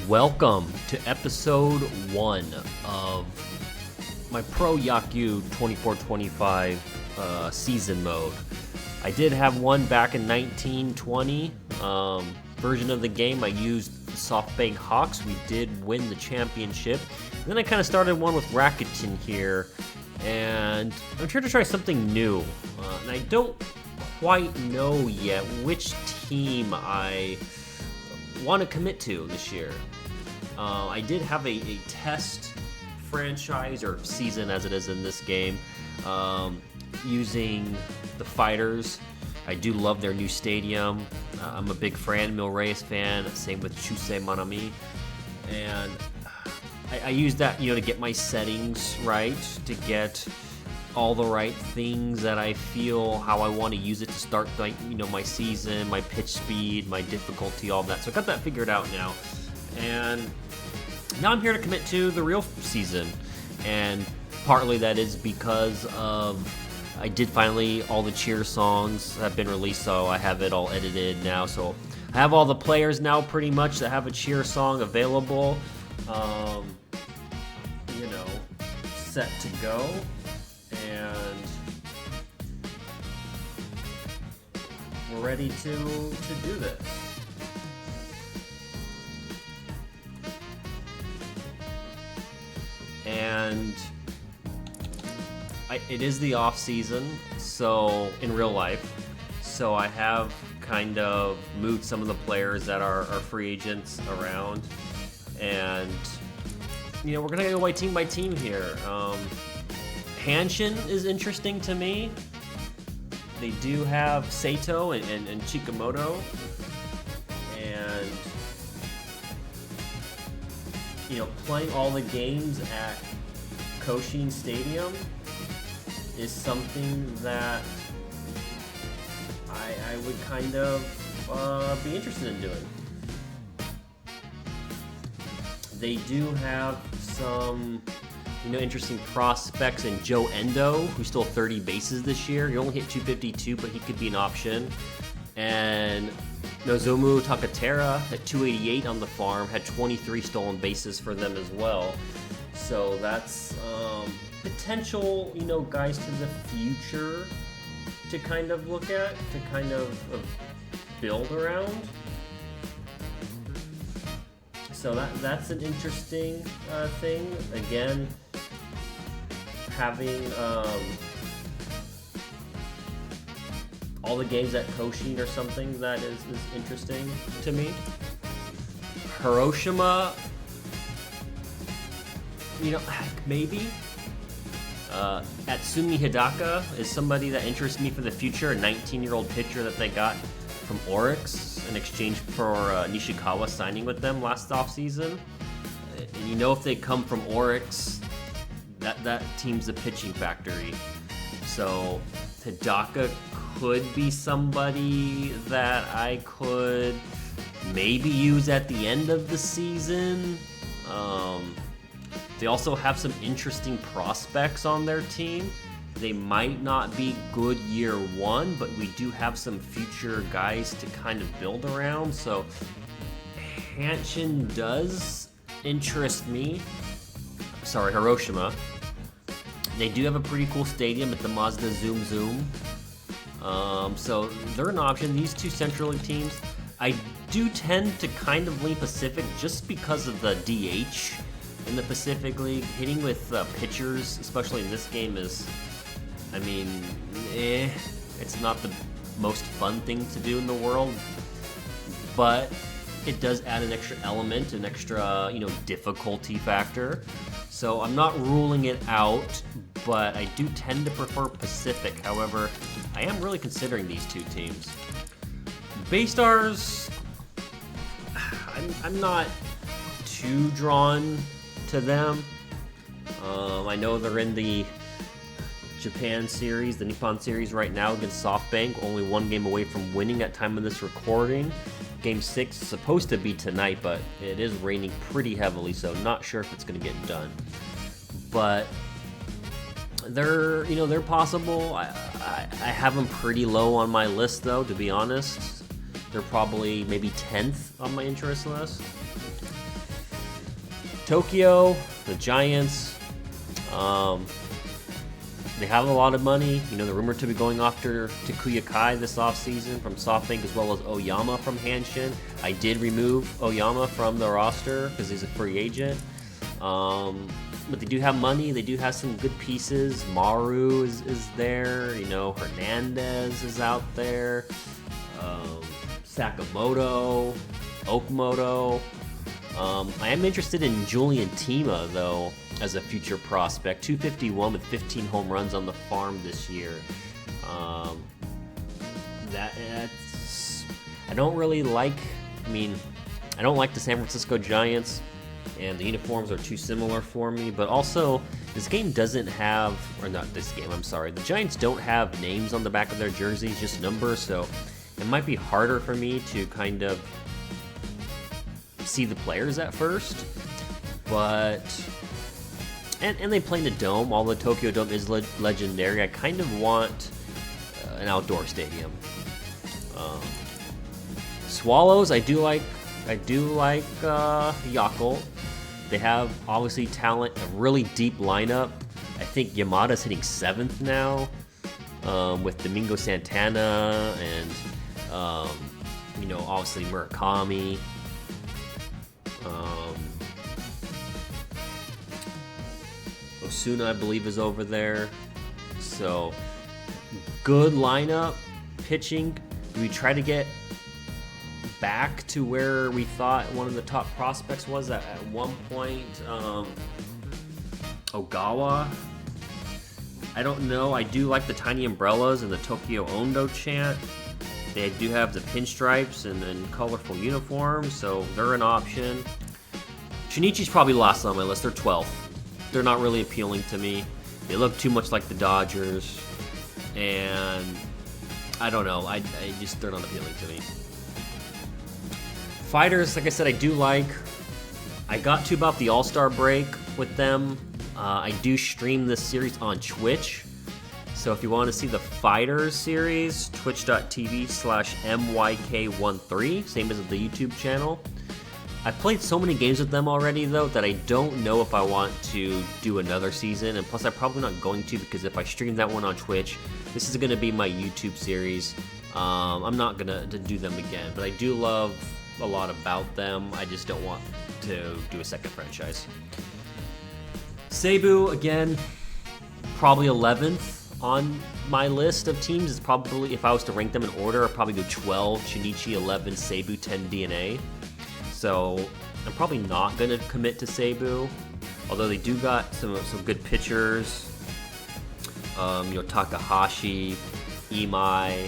Welcome to episode 1 of my Pro Yakyuu 24-25 season mode. I did have one back in 1920 version of the game. I used SoftBank Hawks. We did win the championship. And then I kind of started one with Rakuten here, and I'm trying to try something new. And I don't quite know yet which team I want to commit to this year. I did have a test franchise, or season as it is in this game, using the Fighters. I do love their new stadium. I'm a big Fran Mil Reyes fan, same with Chusei Manami. And I use that, to get my settings right, to get all the right things that I feel how I want to use it to start, my season, my pitch speed, my difficulty, all that. So I got that figured out now. And now I'm here to commit to the real season. And partly that is because of I did finally, all the cheer songs have been released, so I have it all edited now. So I have all the players now pretty much that have a cheer song available, set to go. And we're ready to do this. And it is the off season, so in real life, so I have kind of moved some of the players that are free agents around, and we're gonna go by team here. Hanshin is interesting to me. They do have Sato and Chikamoto, and playing all the games at Koshin Stadium is something that I would kind of be interested in doing. They do have some interesting prospects in Joe Endo, who stole 30 bases this year. He only hit 252, but he could be an option. And Nozomu Takatera at 288 on the farm, had 23 stolen bases for them as well. So that's potential, guys to the future to kind of look at, to kind of build around. So that's an interesting thing. Again, having all the games at Koshin or something that is interesting to me. Hiroshima, maybe. Atsumi Hidaka is somebody that interests me for the future, a 19-year-old pitcher that they got from Oryx in exchange for Nishikawa signing with them last offseason. And if they come from Oryx, that team's a pitching factory. So Hidaka could be somebody that I could maybe use at the end of the season. They also have some interesting prospects on their team. They might not be good year one, but we do have some future guys to kind of build around. So Hanshin does interest me. Sorry, Hiroshima. They do have a pretty cool stadium at the Mazda Zoom Zoom. So they're an option. These two Central League teams, I do tend to kind of lean Pacific just because of the DH in the Pacific League. Hitting with pitchers, especially in this game, is, it's not the most fun thing to do in the world, but it does add an extra element, an extra, difficulty factor. So I'm not ruling it out, but I do tend to prefer Pacific. However, I am really considering these two teams. Baystars, I'm not too drawn to them. I know they're in the Japan series, the Nippon series right now against SoftBank, only one game away from winning at time of this recording. Game 6 is supposed to be tonight, but it is raining pretty heavily, so not sure if it's going to get done. But they're possible. I have them pretty low on my list, though, to be honest. They're probably maybe 10th on my interest list. Tokyo, the Giants, they have a lot of money. You know, they're rumored to be going after Takuya Kai this offseason from SoftBank, as well as Oyama from Hanshin. I did remove Oyama from the roster because he's a free agent. But they do have money. They do have some good pieces. Maru is there. You know, Hernandez is out there. Sakamoto, Okamoto. I am interested in Julian Tima, though, as a future prospect. 251 with 15 home runs on the farm this year. That's... I don't really like... I mean, I don't like the San Francisco Giants, and the uniforms are too similar for me, but also, this game doesn't have... Or not this game, I'm sorry. The Giants don't have names on the back of their jerseys, just numbers, so it might be harder for me to kind of see the players at first, but... And they play in the Dome, although Tokyo Dome is legendary. I kind of want an outdoor stadium. Swallows, I do like Yakult. They have, obviously, talent, a really deep lineup. I think Yamada's hitting 7th now, with Domingo Santana and, you know, obviously Murakami. Osuna, I believe, is over there. So, good lineup. Pitching. Do we try to get back to where we thought one of the top prospects was at one point? Ogawa? I don't know. I do like the tiny umbrellas and the Tokyo Ondo chant. They do have the pinstripes and colorful uniforms, so they're an option. Shinichi's probably last on my list. They're 12th. They're not really appealing to me. They look too much like the Dodgers, and I don't know. They're not appealing to me. Fighters, like I said, I do like. I got to about the All-Star break with them. I do stream this series on Twitch. So if you want to see the Fighters series, twitch.tv/MYK13, same as the YouTube channel. I've played so many games with them already, though, that I don't know if I want to do another season. And plus, I'm probably not going to, because if I stream that one on Twitch, this is going to be my YouTube series. I'm not going to do them again, but I do love a lot about them. I just don't want to do a second franchise. Seibu, again, probably 11th on my list of teams. It's probably, if I was to rank them in order, I'd probably go 12, Shinichi, 11, Seibu, 10, DNA. So I'm probably not going to commit to Seibu, although they do got some good pitchers. You know, Takahashi, Imai,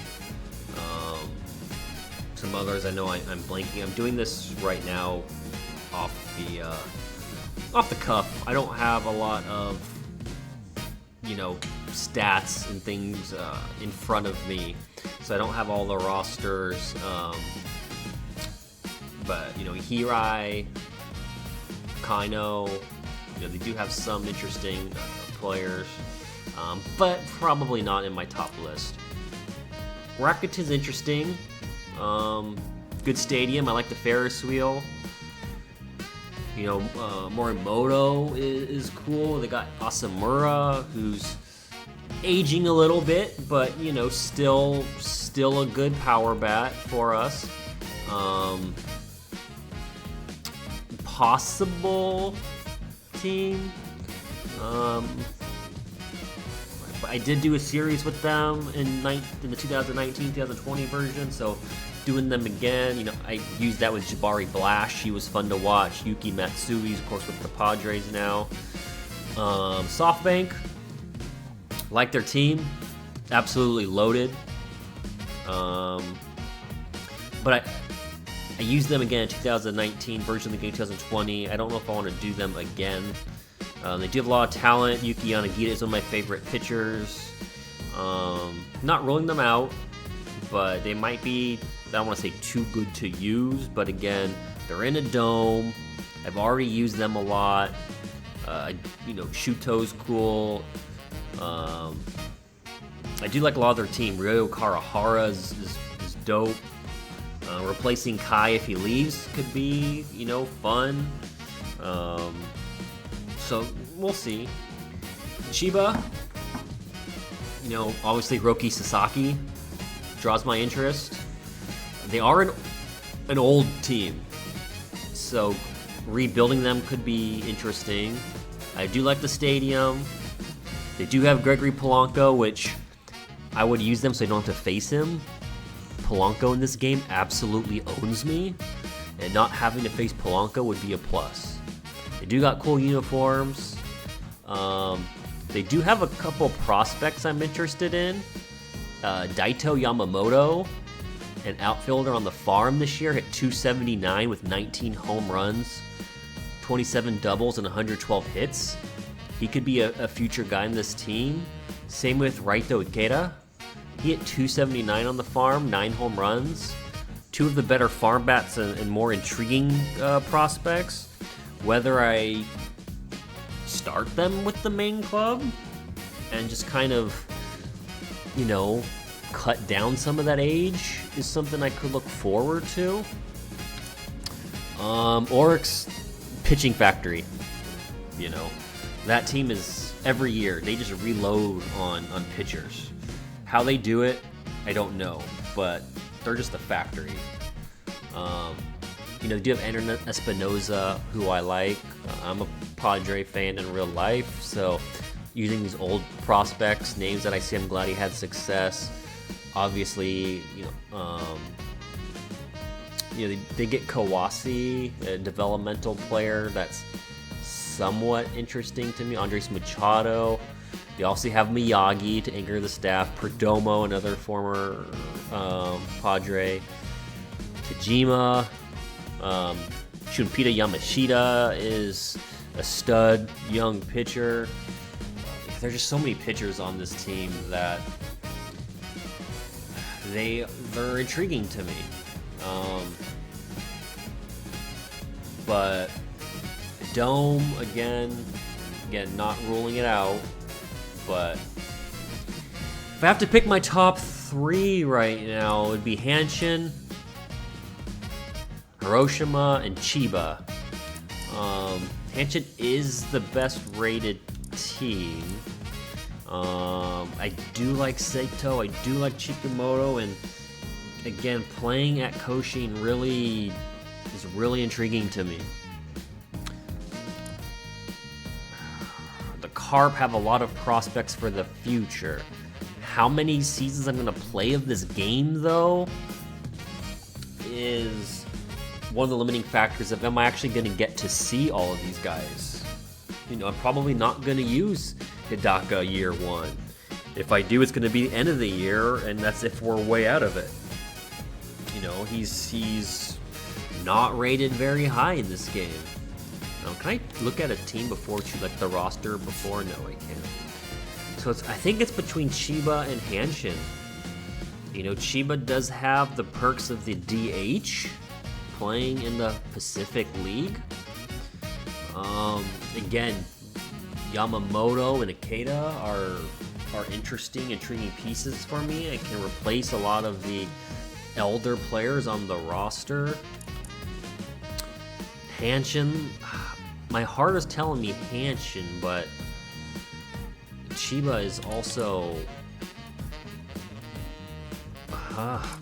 some others. I know I'm blanking. I'm doing this right now off the cuff. I don't have a lot of, you know, stats and things in front of me, so I don't have all the rosters. But, you know, Hirai, Kaino, you know, they do have some interesting players, but probably not in my top list. Rakuten's interesting. Good stadium. I like the Ferris wheel. You know, Morimoto is cool. They got Asamura, who's aging a little bit, but, you know, still a good power bat for us. Possible team. I did do a series with them in the 2019-2020 version, so doing them again, you know, I used that with Jabari Blash. She was fun to watch. Yuki Matsui's, of course, with the Padres now. SoftBank, like their team, absolutely loaded. But I used them again in 2019 version of the game, 2020. I don't know if I want to do them again. They do have a lot of talent. Yuki Yanagita is one of my favorite pitchers. Not ruling them out, but they might be, I don't want to say too good to use, but again, they're in a dome. I've already used them a lot. You know, Shuto's cool. I do like a lot of their team. Ryo Karahara is dope. Replacing Kai if he leaves could be, you know, fun. So we'll see. Chiba, obviously Roki Sasaki draws my interest. They are an old team, so rebuilding them could be interesting. I do like the stadium. They do have Gregory Polanco, which I would use them so I don't have to face him. Polanco in this game absolutely owns me, and not having to face Polanco would be a plus. They do got cool uniforms. They do have a couple prospects I'm interested in. Daito Yamamoto, an outfielder on the farm this year, hit 279 with 19 home runs, 27 doubles, and 112 hits. He could be a future guy in this team. Same with Raito Ikeda. He hit 279 on the farm, 9 home runs. Two of the better farm bats and more intriguing prospects. Whether I start them with the main club and just kind of, cut down some of that age is something I could look forward to. Oryx pitching factory. That team is every year they just reload on pitchers. How they do it, I don't know, but they're just a factory. They do have Anderson Espinoza, who I like. I'm a Padre fan in real life, so using these old prospects, names that I see, I'm glad he had success. Obviously, they get Kawase, a developmental player that's somewhat interesting to me. Andres Machado. They also have Miyagi to anchor the staff. Perdomo, another former Padre. Tajima. Shunpita Yamashita is a stud young pitcher. There's just so many pitchers on this team that they're intriguing to me. But Dome, again, not ruling it out. But if I have to pick my top 3 right now, it would be Hanshin, Hiroshima, and Chiba. Hanshin is the best rated team. I do like Seito, I do like Chikamoto, and again, playing at Koshin is really intriguing to me. The Carp have a lot of prospects for the future. How many seasons I'm going to play of this game, though, is one of the limiting factors of am I actually going to get to see all of these guys. I'm probably not going to use Hidaka year 1. If I do, it's going to be the end of the year, and that's if we're way out of it. He's not rated very high in this game. Now, can I look at a team before the roster before? No, I can't. So I think it's between Chiba and Hanshin. Chiba does have the perks of the DH playing in the Pacific League. Again, Yamamoto and Ikeda are interesting, intriguing pieces for me. I can replace a lot of the elder players on the roster. Hanshin, my heart is telling me Hanshin, but Chiba is also...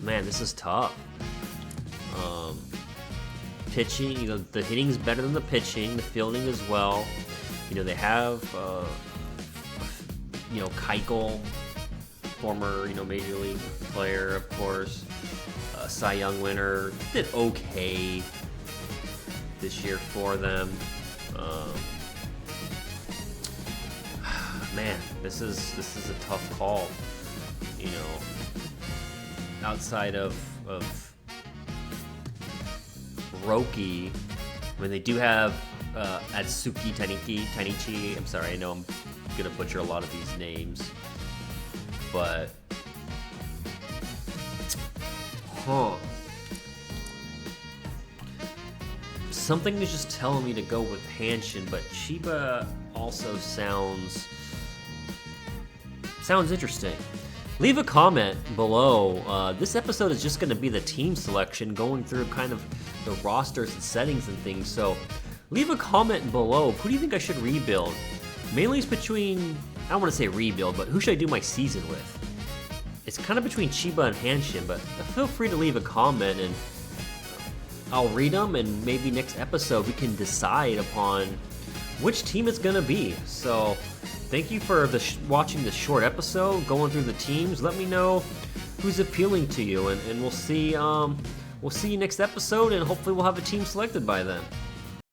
man, this is tough. Pitching, the hitting's better than the pitching, the fielding as well. They have, Keuchel, former, Major League player, of course. Cy Young winner, did okay this year for them. Man, this is a tough call. Outside of Roki, they do have Atsuki Tanichi. I'm sorry, I know I'm gonna butcher a lot of these names, but something is just telling me to go with Hanshin, but Chiba also sounds interesting. Leave a comment below. This episode is just going to be the team selection, going through kind of the rosters and settings and things. So leave a comment below. Who do you think I should rebuild? Mainly it's between, I don't want to say rebuild, but who should I do my season with? It's kind of between Chiba and Hanshin, but feel free to leave a comment and I'll read them, and maybe next episode we can decide upon which team it's gonna be. So thank you for watching this short episode, going through the teams. Let me know who's appealing to you, and we'll see you next episode, and hopefully we'll have a team selected by then.